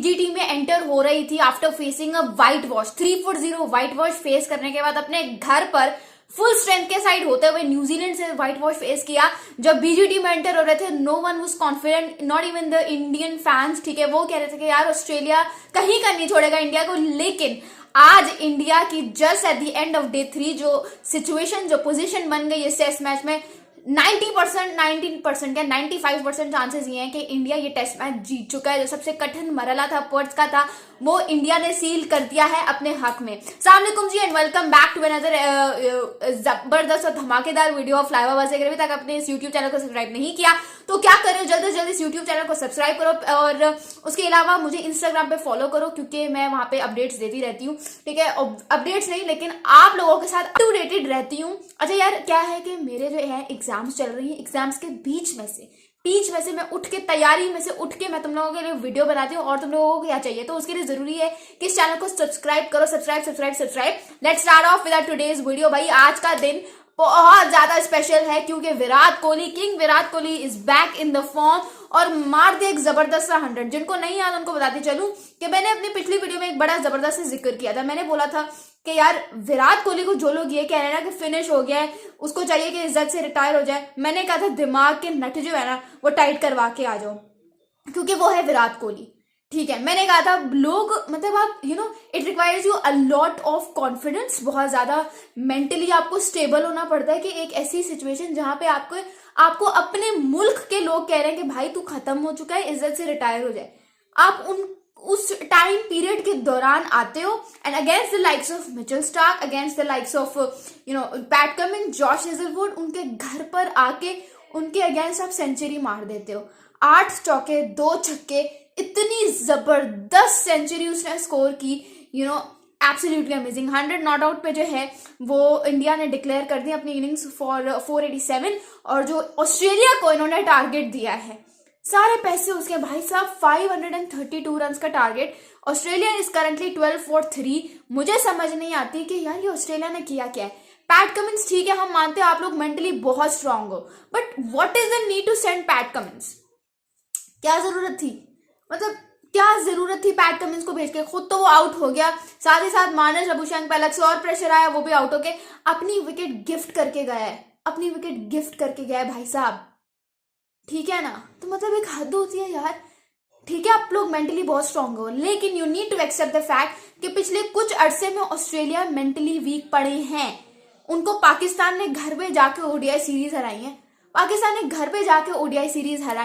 BGT में enter हो रही थी आफ्टर फेसिंग अ white wash 340 white wash face करने के बाद अपने घर पर फुल स्ट्रेंथ के साइड होते हुए न्यूजीलैंड से व्हाइट वॉश फेस किया। जब बीजीटी में एंटर हो रहे थे no one was confident, not even the Indian fans. ठीक है, वो कह रहे थे कि यार ऑस्ट्रेलिया कहीं का नहीं छोड़ेगा इंडिया को। लेकिन आज इंडिया की just at the end of day 3 जो सिचुएशन, जो पोजीशन बन गई इस टेस्ट मैच में, 19% या 95% चांसेस ये हैं कि इंडिया ये टेस्ट मैच जीत चुका है। जो सबसे कठिन मरहला था, पर्थ का था, वो इंडिया ने सील कर दिया है अपने हक में। अस्सलाम वालेकुम जी and welcome back to another जबरदस्त और धमाकेदार वीडियो ऑफ लाइव आवाज। अगर अभी तक अपने इस यूट्यूब चैनल को सब्सक्राइब नहीं किया तो क्या करो, जल्द से जल्द इस यूट्यूब चैनल को सब्सक्राइब करो और उसके अलावा मुझे इंस्टाग्राम पे फॉलो करो क्योंकि मैं वहां पे अपडेट्स देती रहती हूँ। ठीक है, अपडेट्स नहीं लेकिन आप लोगों के साथ अप टू डेटेड रहती हूँ। अच्छा यार, क्या है कि मेरे जो है एग्जाम्स चल रही है, एग्जाम्स के बीच में से मैं उठ के तैयारी में से उठ के मैं तुम लोगों के लिए वीडियो बनाती हूँ और तुम लोगों को क्या चाहिए, तो उसके लिए जरूरी है कि इस चैनल को सब्सक्राइब करो। Subscribe. Let's start of with today's video. भाई आज का दिन बहुत ज्यादा स्पेशल है क्योंकि Virat Kohli, king Virat Kohli is back in the form और मार दे एक जबरदस्त सा 100। जिनको नहीं याद उनको बताती चलूं कि मैंने अपनी पिछली वीडियो में एक बड़ा जबरदस्त जिक्र किया था। मैंने बोला था कि यार विराट कोहली को जो लोग ये कह रहे हैं ना कि फिनिश हो गया है, उसको चाहिए कि इज्जत से रिटायर हो जाए, मैंने कहा था दिमाग के नट जो है ना वो टाइट करवा के आ जाओ क्योंकि वो है विराट कोहली। ठीक है, मैंने कहा था लोग मतलब आप it requires you a lot of confidence. बहुत ज्यादा मेंटली आपको स्टेबल होना पड़ता है कि एक ऐसी सिचुएशन जहां पे आपको अपने मुल्क के लोग कह रहे हैं कि भाई तू खत्म हो चुका है, इज्जत से रिटायर हो जाए, आप उस टाइम पीरियड के दौरान आते हो and against the likes of Mitchell Starc, against the likes of PAT Cummins, Josh Hazlewood, उनके घर पर आके उनके अगेंस्ट आप सेंचुरी मार देते हो। 8 चौके 2 छक्के, इतनी जबरदस्त सेंचुरी उसने स्कोर की, एब्सोल्युटली अमेजिंग। 100 नॉट आउट पे जो है वो इंडिया ने डिक्लेयर कर दी अपनी इनिंग्स फॉर 487 और जो ऑस्ट्रेलिया को इन्होंने टारगेट दिया है सारे पैसे उसके भाई साहब 532 रन का target. Australia is currently 12 for 3। मुझे समझ नहीं आती कि यार ये ऑस्ट्रेलिया ने किया क्या है। पैट कमिंस ठीक है, हम मानते हैं आप लोग मेंटली बहुत स्ट्रांग हो, but what is the need to send Pat Cummins? क्या जरूरत थी? मतलब क्या जरूरत थी पैट कमिंस को भेज के? खुद तो वो आउट हो गया, साथ ही साथ मानस अबुशैंक पे अलग से और प्रेशर आया, वो भी आउट होके अपनी विकेट गिफ्ट करके गया है, भाई साहब। ठीक है ना, तो मतलब एक हद होती है यार। ठीक है, आप लोग मेंटली बहुत स्ट्रांग हो लेकिन you need to accept the fact कि पिछले कुछ अरसे में ऑस्ट्रेलिया मेंटली वीक पड़े हैं। उनको पाकिस्तान ने घर पे जाके ओडीआई सीरीज हराई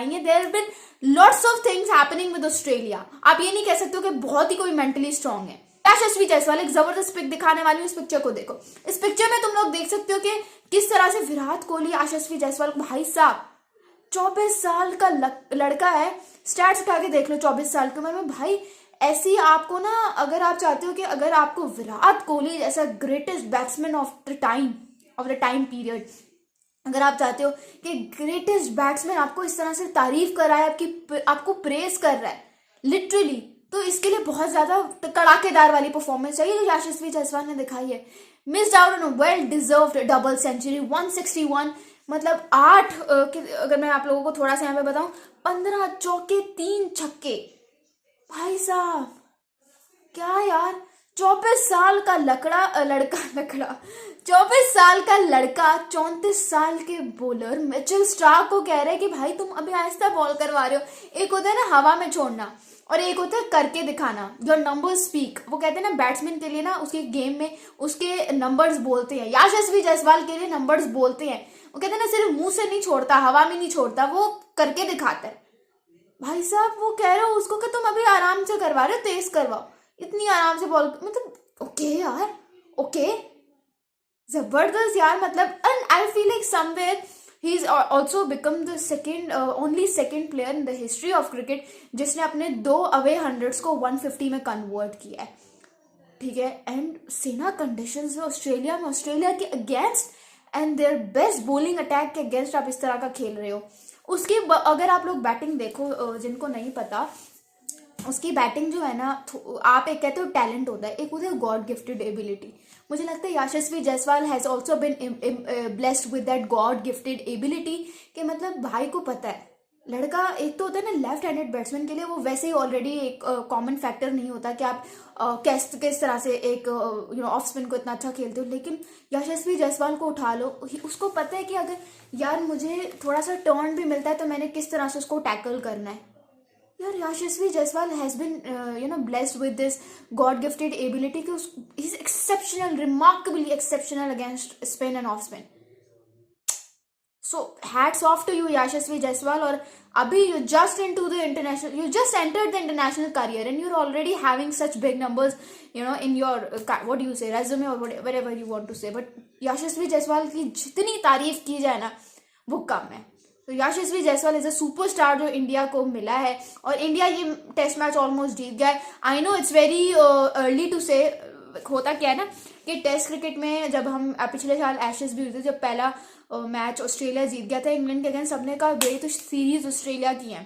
है, there have been lots of things happening with Australia. आप ये नहीं कह सकते हो कि बहुत ही कोई मेंटली स्ट्रांग है। यशस्वी जायसवाल, एक जबरदस्त पिक दिखाने वाली हूँ, इस पिक्चर को देखो। इस पिक्चर में तुम लोग देख सकते हो कि किस तरह से विराट कोहली यशस्वी जायसवाल, भाई साहब 24 साल का लड़का है, स्टैट्स उठा के देख लो 24 साल की उम्र में। भाई ऐसी आपको ना, अगर आप चाहते हो कि अगर आपको विराट कोहली जैसा greatest batsman of the time period, अगर आप चाहते हो कि ग्रेटेस्ट बैट्समैन आपको इस तरह से तारीफ कर रहा है, आपको प्रेज कर रहा है लिटरली, तो इसके लिए बहुत ज्यादा कड़ाकेदार वाली परफॉर्मेंस चाहिए जो यशस्वी जायसवाल ने दिखाई है। Missed out on well deserved double century 161, मतलब 8 अगर मैं आप लोगों को थोड़ा सा यहाँ पे बताऊं, 15 चौके 3 छक्के। भाई साहब क्या यार, 24 साल का लड़का 24 साल का लड़का 34 साल के बॉलर मिचेल स्टार्क को कह रहे हैं कि भाई तुम अभी आहिस्ता बॉल करवा रहे हो। एक होता है ना हवा में छोड़ना और एक होता है करके दिखाना, जो नंबर्स स्पीक। वो कहते हैं ना बैट्समैन के लिए ना उसके गेम में उसके नंबर्स बोलते हैं, यशस्वी जायसवाल के लिए नंबर्स बोलते हैं। वो कहते हैं ना सिर्फ मुंह से नहीं छोड़ता, हवा में नहीं छोड़ता, वो करके दिखाता है। भाई साहब वो कह रहे हो उसको कि तुम अभी आराम से करवा रहे हो, तेज करवाओ, इतनी आराम से बॉल, मतलब ओके यार, ओके जबरदस्त यार। मतलब and I feel like somewhere he is also become the only second player in the history of cricket जिसने अपने 2 अवे 100s को 150 में कन्वर्ट किया है। ठीक है, एंड सेना कंडीशंस में ऑस्ट्रेलिया के against and their best bowling attack के अगेंस्ट आप इस तरह का खेल रहे हो। उसकी अगर आप लोग बैटिंग देखो, जिनको नहीं पता, उसकी बैटिंग जो है ना, आप एक कहते हो टैलेंट होता है, एक होता है गॉड गिफ्टेड एबिलिटी। मुझे लगता है Yashasvi Jaiswal has also been blessed with that god gifted ability कि मतलब भाई को पता है लड़का, एक तो होता है ना लेफ्ट हैंडेड बैट्समैन के लिए वो वैसे ही ऑलरेडी एक कॉमन फैक्टर नहीं होता कि आप किस तरह से एक ऑफ स्पिन को इतना अच्छा खेलते हो, लेकिन यशस्वी जायसवाल को उठा लो, उसको पता है कि अगर यार मुझे थोड़ा सा टर्न भी मिलता है तो मैंने किस तरह से उसको टैकल करना है। यार Yashasvi Jaiswal has been blessed with this god gifted ability कि he is exceptional, remarkably exceptional against spin and off spin. So hats off to you, Yashasvi Jaiswal. और अभी you just entered the international career and you're already having such big numbers, in your what do you say, resume or whatever you want to say. But यशस्वी जायसवाल की जितनी तारीफ की जाए ना वो कम है। तो यशस्वी जायसवाल इज अ सुपरस्टार जो इंडिया को मिला है, और इंडिया ये टेस्ट मैच ऑलमोस्ट जीत गया है। I know it's very early to say. होता क्या है ना कि टेस्ट क्रिकेट में जब हम पिछले साल एशेज भी हुए थे, जब पहला मैच ऑस्ट्रेलिया जीत गया था इंग्लैंड के अगेंस्ट, सबने कहा भाई तो सीरीज ऑस्ट्रेलिया की है,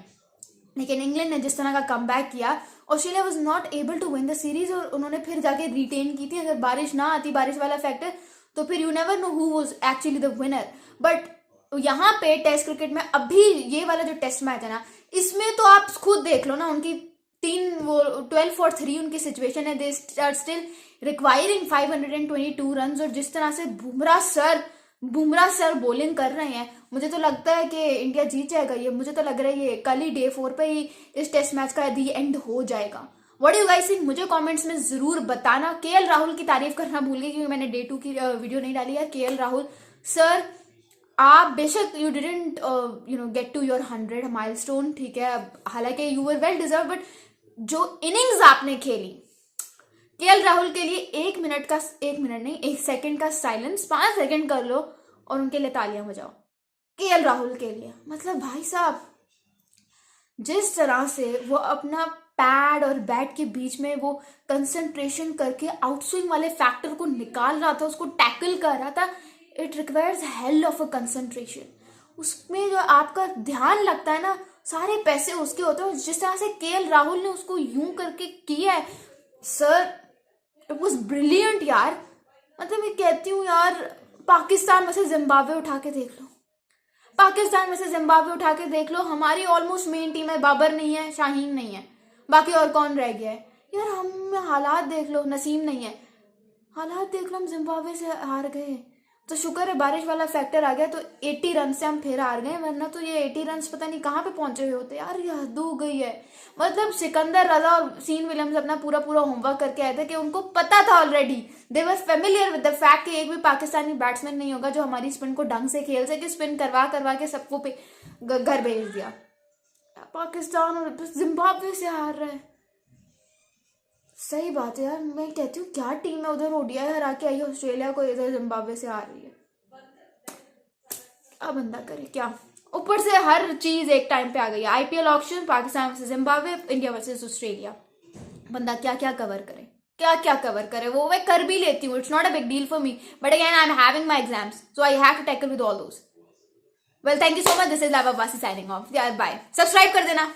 लेकिन इंग्लैंड ने जिस तरह का कमबैक किया, Australia was not able to win the series, और उन्होंने फिर जाके रिटेन की थी। अगर बारिश ना आती, बारिश वाला फैक्टर, तो फिर you never know who was actually the winner. But यहाँ पे टेस्ट क्रिकेट में अभी ये वाला जो टेस्ट मैच है ना, इसमें तो आप खुद देख लो ना, उनकी 12 for 3 उनकी सिचुएशन है, they are still requiring 522 run, और जिस तरह से बुमराह सर बॉलिंग कर रहे हैं, मुझे तो लगता है कि इंडिया जीत जाएगा ये। मुझे तो लग रहा है ये कल ही डे 4 पे ही इस टेस्ट मैच का दी एंड हो जाएगा। What do you guys think, मुझे कमेंट्स में जरूर बताना। केएल राहुल की तारीफ करना भूल गई क्योंकि मैंने डे 2 की वीडियो नहीं डाली है। केएल राहुल सर, आप बेशक you didn't get to your 100 milestone, ठीक है, हालांकि you were well deserve, but जो इनिंग्स आपने खेली केएल राहुल के लिए, 1 सेकंड का साइलेंस 5 सेकंड कर लो और उनके लिए तालियां बजाओ केएल राहुल के लिए। मतलब भाई साहब, जिस तरह से वो अपना पैड और बैट के बीच में वो कंसंट्रेशन करके आउटस्विंग वाले फैक्टर को निकाल रहा था, उसको टैकल कर रहा था, it requires hell of a concentration. उसमें जो आपका ध्यान लगता है ना, सारे पैसे उसके होते हैं। जिस तरह से केएल राहुल ने उसको यूं करके किया है सर, इट वाज ब्रिलियंट यार। मतलब मैं कहती हूँ यार, पाकिस्तान में से जिम्बाब्वे उठा के देख लो, हमारी ऑलमोस्ट मेन टीम है, बाबर नहीं है, शाहीन नहीं है, बाकी और कौन रह गया है यार। हम हालात देख लो, नसीम नहीं है, हालात देख लो, हम जिम्बाब्वे से हार गए। तो शुक्र है बारिश वाला फैक्टर आ गया, तो 80 रन से हम फिर हार गए, वरना तो ये 80 रन पता नहीं कहाँ पे पहुंचे हुए होते यार। ये हद हो गई है। मतलब सिकंदर रजा और सीन विलियम्स अपना पूरा होमवर्क करके आए थे कि उनको पता था already, they were familiar with the fact कि एक भी पाकिस्तानी बैट्समैन नहीं होगा जो हमारी स्पिन को ढंग से खेल सके। स्पिन करवा के सबको घर भेज दिया। पाकिस्तान और जिम्बाब्वे से हार रहा है। सही बात है यार, मैं कहती हूँ क्या टीम है उधर, ओडीआई हरा के आई ऑस्ट्रेलिया को, इधर जिम्बाब्वे से हार रही है। क्या बंदा करे क्या, ऊपर से हर चीज एक टाइम पे आ गई है। IPL auction, Pakistan versus Zimbabwe, India versus Australia, बंदा क्या क्या कवर करे। वो मैं कर भी लेती हूँ, it's not a big deal for me, but again I am having my exams, so I have to tackle with all those. Well, thank you so much, this is live Abbasi signing off, bye. Subscribe कर देना।